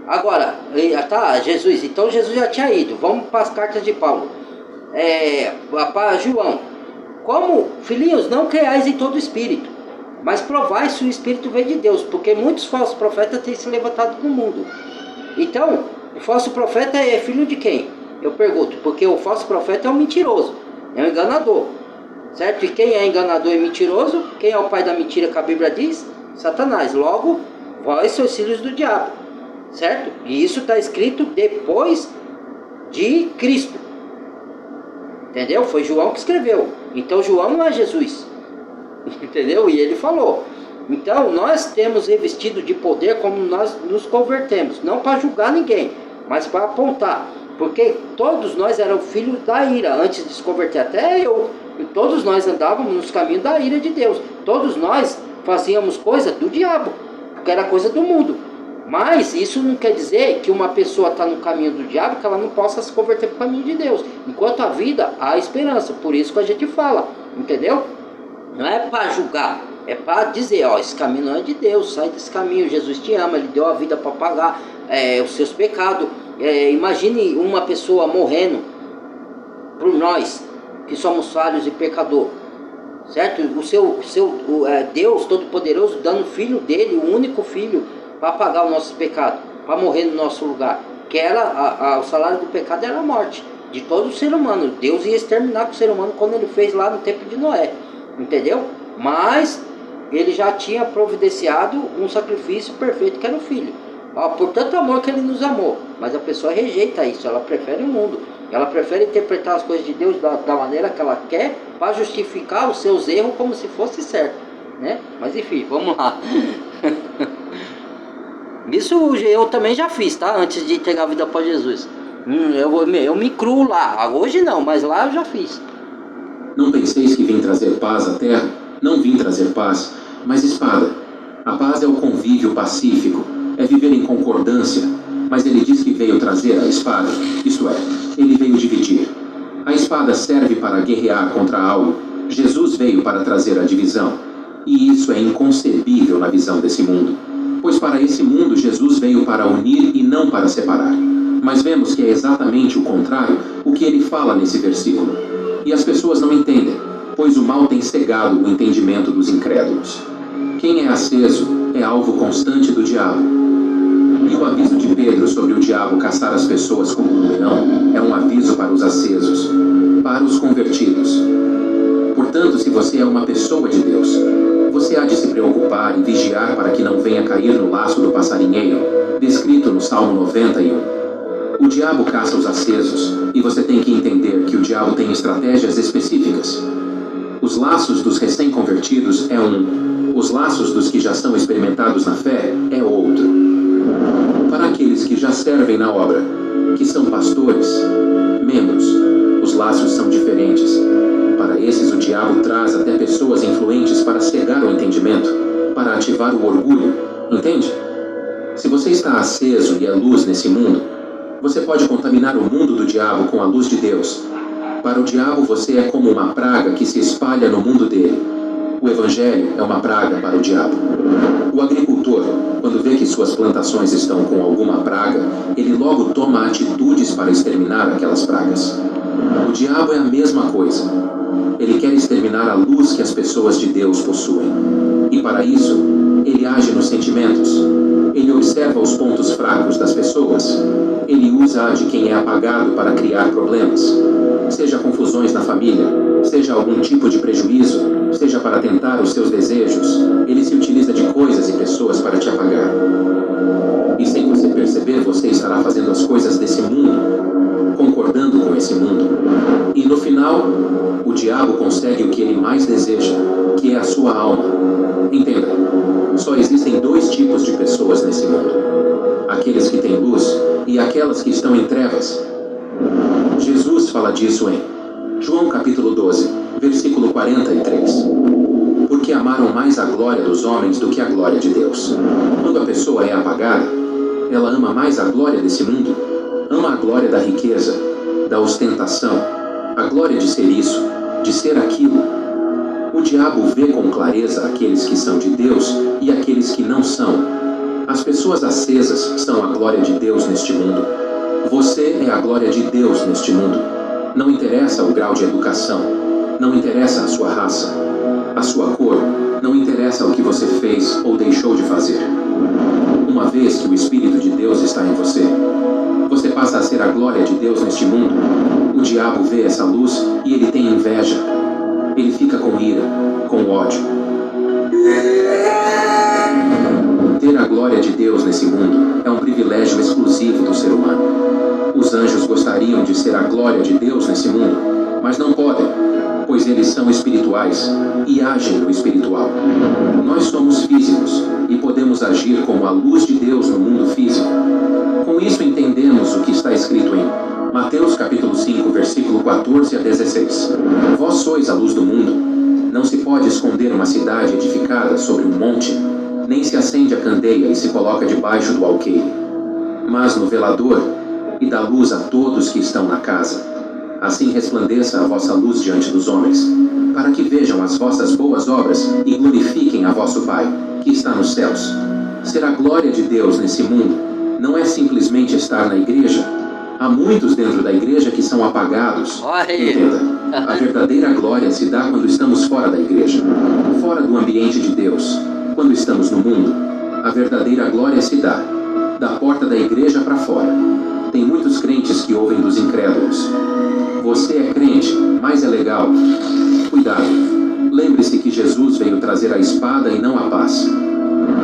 Agora, Jesus, então Jesus já tinha ido. Vamos para as cartas de Paulo. Para João. Como, filhinhos, não creiais em todo espírito, mas provai se o espírito vem de Deus, porque muitos falsos profetas têm se levantado no mundo. Então, o falso profeta é filho de quem? Eu pergunto, porque o falso profeta é um mentiroso, é um enganador, certo? E quem é enganador e mentiroso? Quem é o pai da mentira que a Bíblia diz? Satanás. Logo, vós sois filhos do diabo, certo? E isso está escrito depois de Cristo, entendeu? Foi João que escreveu. Então João não é Jesus, entendeu? E ele falou. Então nós temos revestido de poder como nós nos convertemos, não para julgar ninguém, mas para apontar, porque todos nós éramos filhos da ira antes de se converter, até eu, e todos nós andávamos nos caminhos da ira de Deus, todos nós fazíamos coisa do diabo, porque era coisa do mundo. Mas isso não quer dizer que uma pessoa está no caminho do diabo, que ela não possa se converter para o caminho de Deus. Enquanto há vida, há esperança. Por isso que a gente fala, entendeu? Não é para julgar, é para dizer, esse caminho não é de Deus, sai desse caminho, Jesus te ama, Ele deu a vida para pagar os seus pecados. Imagine uma pessoa morrendo por nós, que somos falhos e pecador, certo? Deus Todo-Poderoso dando o Filho dele, o único Filho, para pagar o nosso pecado, para morrer no nosso lugar, que era o salário do pecado era a morte de todo ser humano. Deus ia exterminar com o ser humano quando ele fez lá no tempo de Noé, entendeu? Mas ele já tinha providenciado um sacrifício perfeito, que era o Filho, por tanto amor que ele nos amou. Mas a pessoa rejeita isso, ela prefere o mundo, ela prefere interpretar as coisas de Deus da maneira que ela quer, para justificar os seus erros como se fosse certo, né? Mas enfim, vamos lá. Isso eu também já fiz, tá? Antes de entregar a vida para Jesus. Eu me cruo lá. Hoje não, mas lá eu já fiz. Não penseis que vim trazer paz à terra? Não vim trazer paz, mas espada. A paz é o convívio pacífico, é viver em concordância. Mas ele diz que veio trazer a espada, isto é, ele veio dividir. A espada serve para guerrear contra algo. Jesus veio para trazer a divisão. E isso é inconcebível na visão desse mundo. Pois para esse mundo Jesus veio para unir e não para separar. Mas vemos que é exatamente o contrário o que ele fala nesse versículo. E as pessoas não entendem, pois o mal tem cegado o entendimento dos incrédulos. Quem é aceso é alvo constante do diabo. E o aviso de Pedro sobre o diabo caçar as pessoas como um leão é um aviso para os acesos, para os convertidos. Portanto, se você é uma pessoa de Deus, você há de se preocupar e vigiar para que não venha cair no laço do passarinheiro, descrito no Salmo 91. O diabo caça os acesos, e você tem que entender que o diabo tem estratégias específicas. Os laços dos recém-convertidos é um, os laços dos que já são experimentados na fé é outro. Para aqueles que já servem na obra, que são pastores, membros, os laços são diferentes. Para esses o diabo traz até pessoas influentes para cegar o entendimento, para ativar o orgulho, entende? Se você está aceso e é luz nesse mundo, você pode contaminar o mundo do diabo com a luz de Deus. Para o diabo você é como uma praga que se espalha no mundo dele. O evangelho é uma praga para o diabo. O agricultor, quando vê que suas plantações estão com alguma praga, ele logo toma atitudes para exterminar aquelas pragas. O diabo é a mesma coisa. Ele quer exterminar a luz que as pessoas de Deus possuem. E para isso, ele age nos sentimentos. Ele observa os pontos fracos das pessoas. Ele usa a de quem é apagado para criar problemas. Seja confusões na família, seja algum tipo de prejuízo, seja para tentar os seus desejos, ele se utiliza de coisas e pessoas para te apagar. E sem você perceber, você estará fazendo as coisas desse mundo, concordando com esse mundo. E no final, o diabo consegue o que ele mais deseja, que é a sua alma. Entenda, daquelas que estão em trevas. Jesus fala disso em João capítulo 12, versículo 43. Porque amaram mais a glória dos homens do que a glória de Deus. Quando a pessoa é apagada, ela ama mais a glória desse mundo, ama a glória da riqueza, da ostentação, a glória de ser isso, de ser aquilo. O diabo vê com clareza aqueles que são de Deus e aqueles que não são. As pessoas acesas são a glória de Deus neste mundo. Você é a glória de Deus neste mundo. Não interessa o grau de educação, não interessa a sua raça, a sua cor, não interessa o que você fez ou deixou de fazer. Uma vez que o Espírito de Deus está em você, você passa a ser a glória de Deus neste mundo. O diabo vê essa luz e ele tem inveja. Ele fica com ira, com ódio. Ter a glória de Deus nesse mundo é um privilégio exclusivo do ser humano. Os anjos gostariam de ser a glória de Deus nesse mundo, mas não podem, pois eles são espirituais e agem no espiritual. Nós somos físicos e podemos agir como a luz de Deus no mundo físico. Com isso entendemos o que está escrito em Mateus capítulo 5, versículo 14 a 16. Vós sois a luz do mundo. Não se pode esconder uma cidade edificada sobre um monte, nem se acende a candeia e se coloca debaixo do alqueire, mas no velador, e dá luz a todos que estão na casa. Assim resplandeça a vossa luz diante dos homens, para que vejam as vossas boas obras e glorifiquem a vosso Pai, que está nos céus. Ser a glória de Deus nesse mundo não é simplesmente estar na igreja. Há muitos dentro da igreja que são apagados. Entenda, a verdadeira glória se dá quando estamos fora da igreja, fora do ambiente de Deus. Quando estamos no mundo, a verdadeira glória se dá da porta da igreja para fora. Tem muitos crentes que ouvem dos incrédulos. Você é crente, mas é legal. Cuidado. Lembre-se que Jesus veio trazer a espada e não a paz.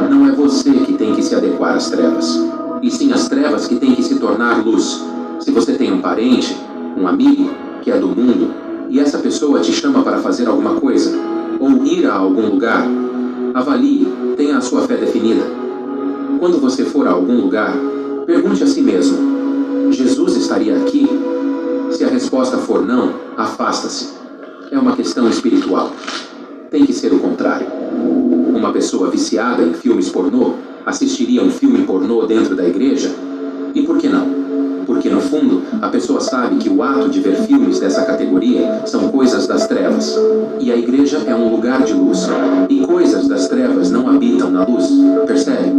Não é você que tem que se adequar às trevas, e sim as trevas que têm que se tornar luz. Se você tem um parente, um amigo, que é do mundo, e essa pessoa te chama para fazer alguma coisa, ou ir a algum lugar, avalie, tenha a sua fé definida. Quando você for a algum lugar, pergunte a si mesmo: Jesus estaria aqui? Se a resposta for não, afasta-se. É uma questão espiritual. Tem que ser o contrário. Uma pessoa viciada em filmes pornô assistiria um filme pornô dentro da igreja? E por que não? Porque no fundo, a pessoa sabe que o ato de ver filmes dessa categoria são coisas das trevas. E a igreja é um lugar de luz. E coisas das trevas não habitam na luz. Percebe?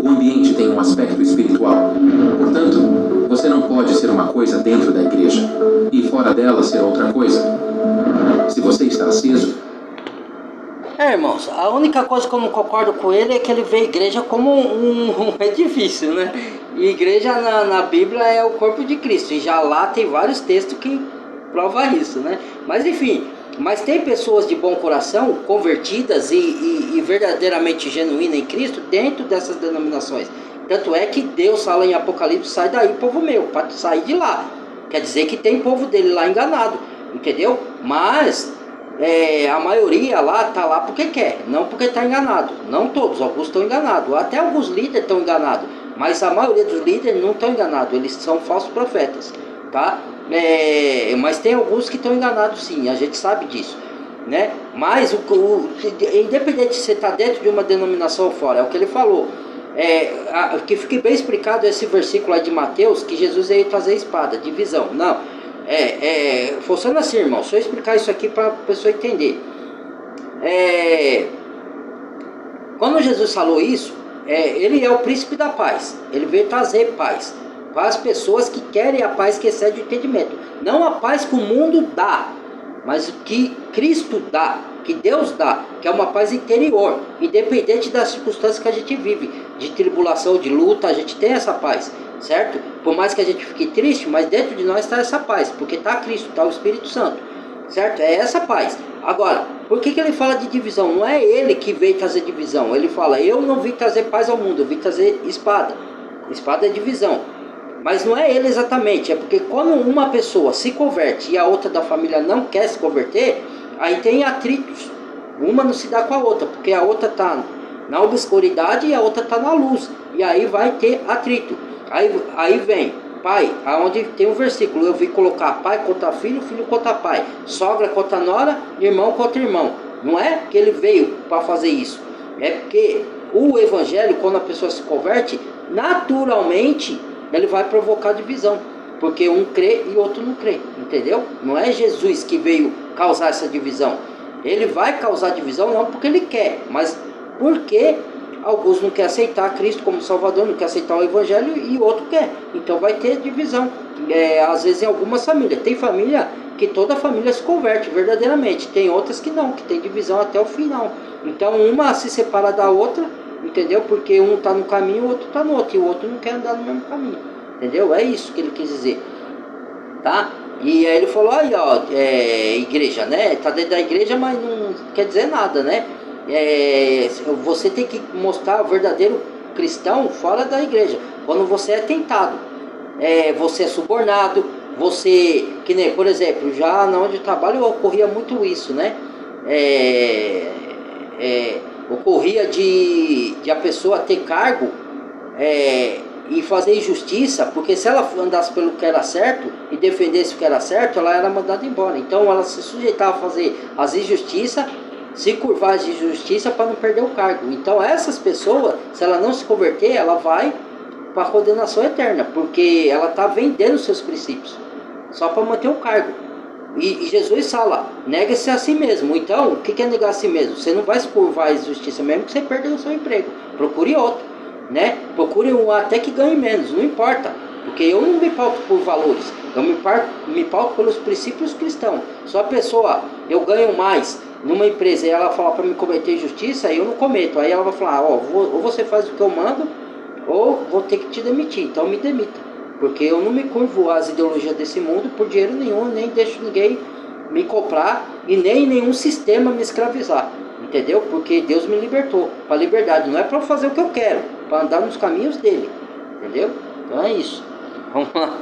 O ambiente tem um aspecto espiritual. Portanto, você não pode ser uma coisa dentro da igreja e fora dela ser outra coisa. Se você está aceso... Irmãos, a única coisa que eu não concordo com ele é que ele vê a igreja como um edifício, né? E igreja na Bíblia é o corpo de Cristo. E já lá tem vários textos que provam isso, né? Mas enfim, mas tem pessoas de bom coração, convertidas e verdadeiramente genuínas em Cristo dentro dessas denominações. Tanto é que Deus fala em Apocalipse: sai daí, povo meu, para sair de lá. Quer dizer que tem povo dele lá enganado, entendeu? Mas... a maioria lá está lá porque quer, não porque está enganado. Não todos, alguns estão enganados. Até alguns líderes estão enganados, mas a maioria dos líderes não estão enganados. Eles são falsos profetas, tá? Mas tem alguns que estão enganados sim, a gente sabe disso, né? Mas independente de você estar dentro de uma denominação ou fora, é o que ele falou. Que fique bem explicado esse versículo aí de Mateus, que Jesus veio trazer espada, divisão. Não. Funciona assim, irmão. Só explicar isso aqui para a pessoa entender. Quando Jesus falou isso, ele é o príncipe da paz. Ele veio trazer paz para as pessoas que querem a paz que excede o entendimento. Não a paz que o mundo dá, mas o que Cristo dá, que Deus dá, que é uma paz interior, independente das circunstâncias que a gente vive, de tribulação, de luta, a gente tem essa paz, certo? Por mais que a gente fique triste, mas dentro de nós está essa paz, porque está Cristo, está o Espírito Santo, certo? É essa paz. Agora, por que ele fala de divisão? Não é ele que veio trazer divisão. Ele fala: eu não vim trazer paz ao mundo, eu vim trazer espada. Espada é divisão. Mas não é ele exatamente, é porque quando uma pessoa se converte e a outra da família não quer se converter, aí tem atritos. Uma não se dá com a outra, porque a outra está na obscuridade e a outra está na luz. E aí vai ter atrito. Aí vem pai, aonde tem um versículo, eu vim colocar pai contra filho, filho contra pai, sogra contra nora, irmão contra irmão. Não é que ele veio para fazer isso, é porque o evangelho, quando a pessoa se converte, naturalmente ele vai provocar divisão, porque um crê e outro não crê, entendeu? Não é Jesus que veio causar essa divisão. Ele vai causar divisão não porque ele quer, mas porque alguns não querem aceitar Cristo como Salvador, não querem aceitar o Evangelho e outro quer. Então vai ter divisão. Às vezes em algumas famílias. Tem família que toda família se converte verdadeiramente. Tem outras que não, que tem divisão até o final. Então uma se separa da outra, entendeu? Porque um está no caminho, o outro está no outro. E o outro não quer andar no mesmo caminho. Entendeu? É isso que ele quis dizer. Tá? E aí ele falou, aí ó, igreja, né? Tá dentro da igreja, mas não quer dizer nada, né? Você tem que mostrar o verdadeiro cristão fora da igreja. Quando você é tentado, você é subornado, você, que nem, por exemplo, já na onde eu trabalho ocorria muito isso, né? Ocorria de a pessoa ter cargo e fazer injustiça, porque se ela andasse pelo que era certo e defendesse o que era certo, ela era mandada embora. Então ela se sujeitava a fazer as injustiças, se curvar de justiça para não perder o cargo. Então essas pessoas, se ela não se converter, ela vai para a condenação eterna, porque ela está vendendo seus princípios só para manter o cargo. E Jesus fala, nega-se a si mesmo. Então, o que é negar a si mesmo? Você não vai se curvar à justiça mesmo que você perder o seu emprego. Procure outro, né? Procure um até que ganhe menos, não importa. Porque eu não me pauto por valores, eu me pauto pelos princípios cristãos. Se a pessoa, eu ganho mais numa empresa e ela falar para me cometer injustiça, eu não cometo. Aí ela vai falar, ou você faz o que eu mando, ou vou ter que te demitir. Então me demita, porque eu não me curvo às ideologias desse mundo por dinheiro nenhum, nem deixo ninguém me comprar e nem nenhum sistema me escravizar, entendeu? Porque Deus me libertou para a liberdade, não é para fazer o que eu quero, para andar nos caminhos dele, entendeu? Então é isso. Vamos lá.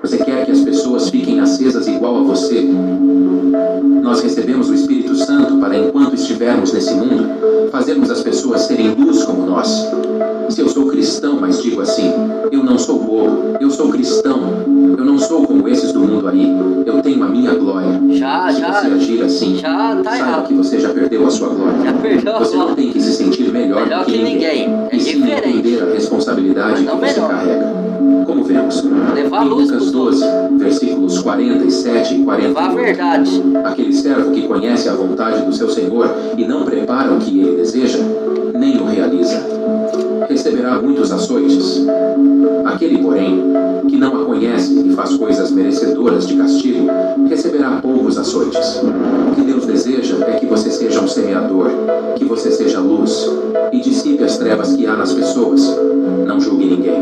Você quer que as pessoas fiquem acesas igual a você? Nós recebemos o Espírito Santo para, enquanto estivermos nesse mundo, fazermos as pessoas terem luz como nós. Se eu sou cristão, mas digo assim, eu não sou bobo, eu sou cristão, eu não sou como esses do mundo aí, eu tenho a minha glória. Se você agir assim, saiba errado. que você já perdeu a sua glória. Já perdeu. Você não tem que se sentir melhor do que ninguém. É e sim diferente. entender a responsabilidade que você carrega. Como vemos, Levar em luz Lucas pros 12, versículos 47 e 48, levar a verdade. aquele servo que conhece a vontade do seu Senhor e não prepara o que ele deseja, nem o realiza. Receberá muitos açoites. Aquele, porém, que não a conhece e faz coisas merecedoras de castigo, receberá poucos açoites. O que Deus deseja é que você seja um semeador, que você seja luz, e dissipe as trevas que há nas pessoas. Não julgue ninguém,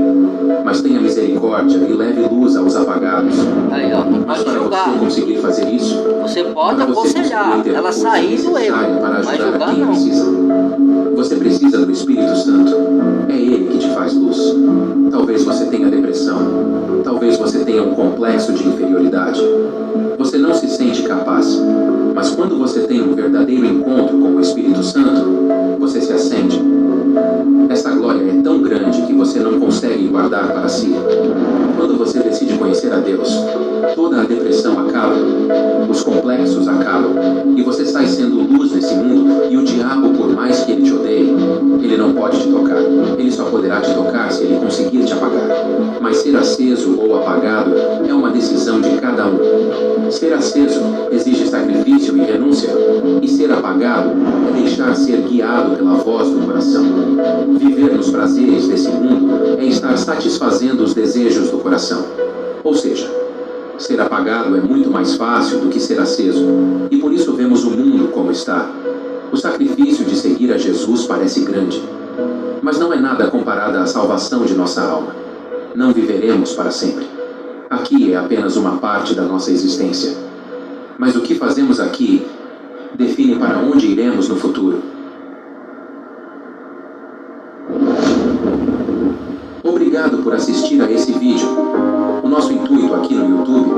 mas tenha misericórdia e leve luz aos apagados. Aí, ó, não Mas pode para julgar. você conseguir fazer isso, Você pode para você aconselhar conseguir ter a ela força sair do necessária erro, para mas ajudar a julgar quem não. precisa. Você precisa do Espírito Santo. É Ele que te faz luz. Talvez você tenha depressão. Talvez você tenha um complexo de inferioridade. Você não se sente capaz. Mas quando você tem um verdadeiro encontro com o Espírito Santo, você se acende. Essa glória é tão grande que você não consegue guardar para si. Quando você decide conhecer a Deus, toda a depressão acaba, os complexos acabam, e você sai sendo luz nesse mundo, e o diabo, por mais que ele te odeie, ele não pode te tocar. Ele só poderá te tocar se ele conseguir te apagar. Mas ser aceso ou apagado é uma decisão de cada um. Ser aceso exige sacrifício e renúncia, e ser apagado é deixar ser guiado pela voz do coração. Viver nos prazeres desse mundo é estar satisfazendo os desejos do coração. Ou seja, ser apagado é muito mais fácil do que ser aceso, e por isso vemos o mundo como está. O sacrifício de seguir a Jesus parece grande, mas não é nada comparado à salvação de nossa alma. Não viveremos para sempre. Aqui é apenas uma parte da nossa existência. Mas o que fazemos aqui define para onde iremos no futuro. Obrigado por assistir a esse vídeo. O nosso intuito aqui no YouTube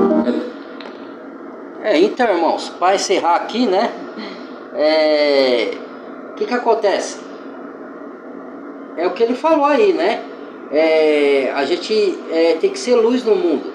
então, irmãos, para encerrar aqui, né? O que acontece? é o que ele falou aí, né? A gente tem que ser luz no mundo,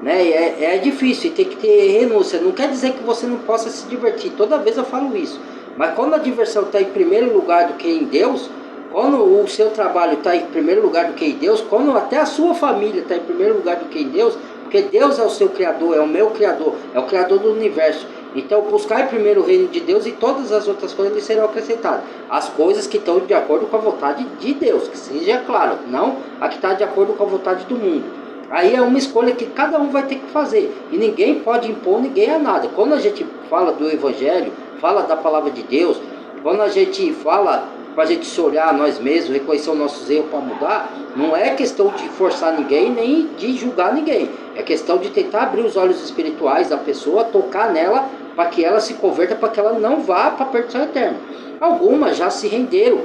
né? É difícil, tem que ter renúncia. Não quer dizer que você não possa se divertir. Toda vez eu falo isso. Mas quando a diversão está em primeiro lugar do que em Deus, quando o seu trabalho está em primeiro lugar do que em Deus, quando até a sua família está em primeiro lugar do que em Deus, porque Deus é o seu Criador, é o meu Criador, é o Criador do universo. Então buscar em primeiro o reino de Deus e todas as outras coisas lhe serão acrescentadas. As coisas que estão de acordo com a vontade de Deus, que seja claro, não a que está de acordo com a vontade do mundo. Aí é uma escolha que cada um vai ter que fazer. E ninguém pode impor ninguém a nada. Quando a gente fala do Evangelho, fala da palavra de Deus, quando a gente fala para a gente se olhar nós mesmos, reconhecer os nossos erros para mudar, não é questão de forçar ninguém, nem de julgar ninguém. É questão de tentar abrir os olhos espirituais da pessoa, tocar nela, para que ela se converta, para que ela não vá para a perdição eterna. Algumas já se renderam,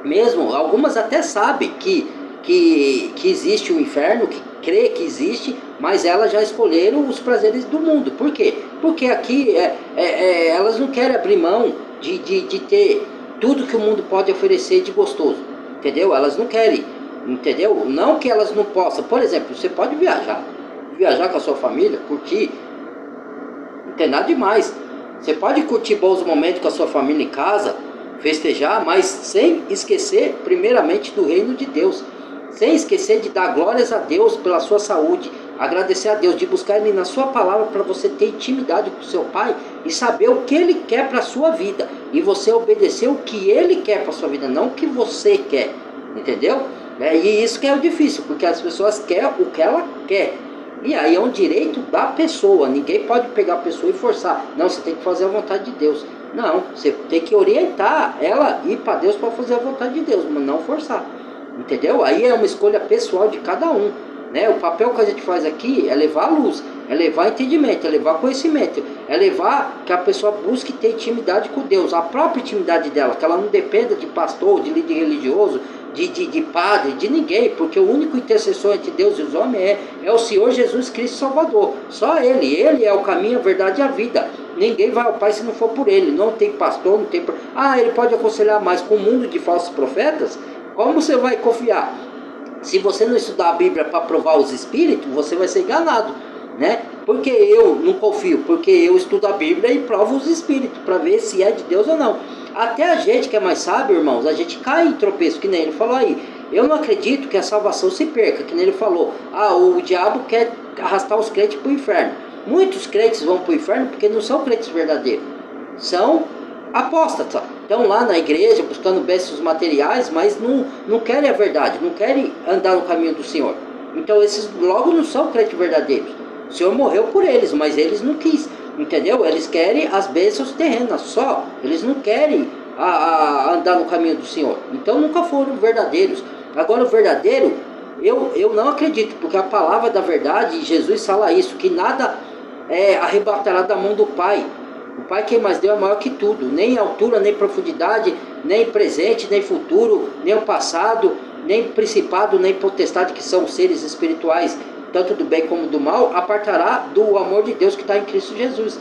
mesmo, algumas até sabem que existe o inferno, que crê que existe, mas elas já escolheram os prazeres do mundo. Por quê? Porque aqui elas não querem abrir mão de ter tudo que o mundo pode oferecer de gostoso, entendeu? Elas não querem, entendeu? Não que elas não possam. Por exemplo, você pode viajar com a sua família, curtir, não tem nada demais. Você pode curtir bons momentos com a sua família em casa, festejar, mas sem esquecer primeiramente do reino de Deus, sem esquecer de dar glórias a Deus pela sua saúde, agradecer a Deus, de buscar Ele na sua palavra, para você ter intimidade com o seu Pai e saber o que Ele quer para a sua vida, e você obedecer o que Ele quer para a sua vida, não o que você quer, entendeu? E isso que é o difícil, porque as pessoas querem o que ela quer, e aí é um direito da pessoa. Ninguém pode pegar a pessoa e forçar. Não, você tem que fazer a vontade de Deus. Não, você tem que orientar ela ir para Deus para fazer a vontade de Deus, mas não forçar, entendeu? Aí é uma escolha pessoal de cada um, né? O papel que a gente faz aqui é levar a luz, é levar entendimento, é levar conhecimento, é levar que a pessoa busque ter intimidade com Deus, a própria intimidade dela, que ela não dependa de pastor, de líder religioso, de padre, de ninguém, porque o único intercessor entre Deus e os homens é o Senhor Jesus Cristo Salvador. Só Ele é o caminho, a verdade e a vida. Ninguém vai ao Pai se não for por Ele. Não tem pastor, não tem... Ele pode aconselhar, mas com o mundo de falsos profetas, como você vai confiar? Se você não estudar a Bíblia para provar os espíritos, você vai ser enganado, né? Porque eu não confio, porque eu estudo a Bíblia e provo os espíritos para ver se é de Deus ou não. Até a gente que é mais sábio, irmãos, a gente cai em tropeço, que nem ele falou aí. Eu não acredito que a salvação se perca, que nem ele falou. O diabo quer arrastar os crentes para o inferno. Muitos crentes vão para o inferno porque não são crentes verdadeiros, são apóstatas. Estão lá na igreja buscando bênçãos materiais, mas não querem a verdade, não querem andar no caminho do Senhor. Então esses logo não são crentes verdadeiros. O Senhor morreu por eles, mas eles não quis, entendeu? Eles querem as bênçãos terrenas só, eles não querem andar no caminho do Senhor. Então nunca foram verdadeiros. Agora o verdadeiro, eu não acredito, porque a palavra da verdade, Jesus fala isso, que nada arrebatará da mão do Pai. O Pai quem mais deu é maior que tudo, nem altura, nem profundidade, nem presente, nem futuro, nem o passado, nem principado, nem potestade, que são seres espirituais, tanto do bem como do mal, apartará do amor de Deus que está em Cristo Jesus.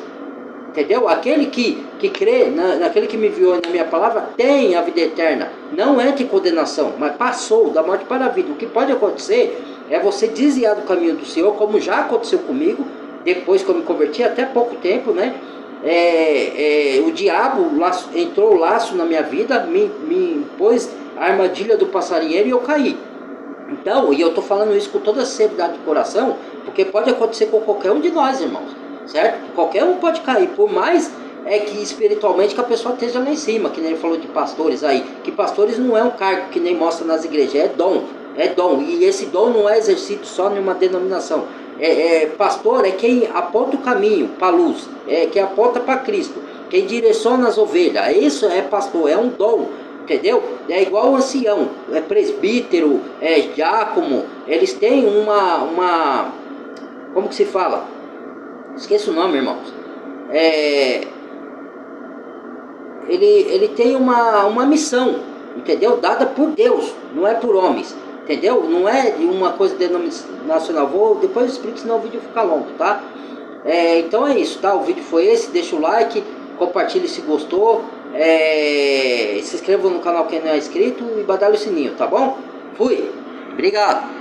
Entendeu? Aquele que crê naquele que me enviou na minha palavra tem a vida eterna, não entra em condenação, mas passou da morte para a vida. O que pode acontecer é você desviar do caminho do Senhor, como já aconteceu comigo, depois que eu me converti, até pouco tempo, né? O diabo entrou o laço na minha vida, me pôs a armadilha do passarinheiro e eu caí. Então, e eu estou falando isso com toda a seriedade de coração, porque pode acontecer com qualquer um de nós, irmãos, certo? Qualquer um pode cair, por mais que espiritualmente que a pessoa esteja lá em cima, que nem ele falou de pastores aí, que pastores não é um cargo que nem mostra nas igrejas, é dom, e esse dom não é exercido só em uma denominação. Pastor é quem aponta o caminho para a luz, quem aponta para Cristo, quem direciona as ovelhas. Isso é pastor, é um dom, entendeu? É igual o ancião, é presbítero, é diácono. Eles têm uma como que se fala? Esqueço o nome, irmãos. Ele tem uma missão, entendeu? Dada por Deus, não é por homens. Entendeu? Não é de uma coisa denominacional. Depois eu explico, senão o vídeo fica longo, tá? Então é isso, tá? O vídeo foi esse. Deixa o like, compartilhe se gostou. Se inscreva no canal quem não é inscrito e badale o sininho, tá bom? Fui! Obrigado!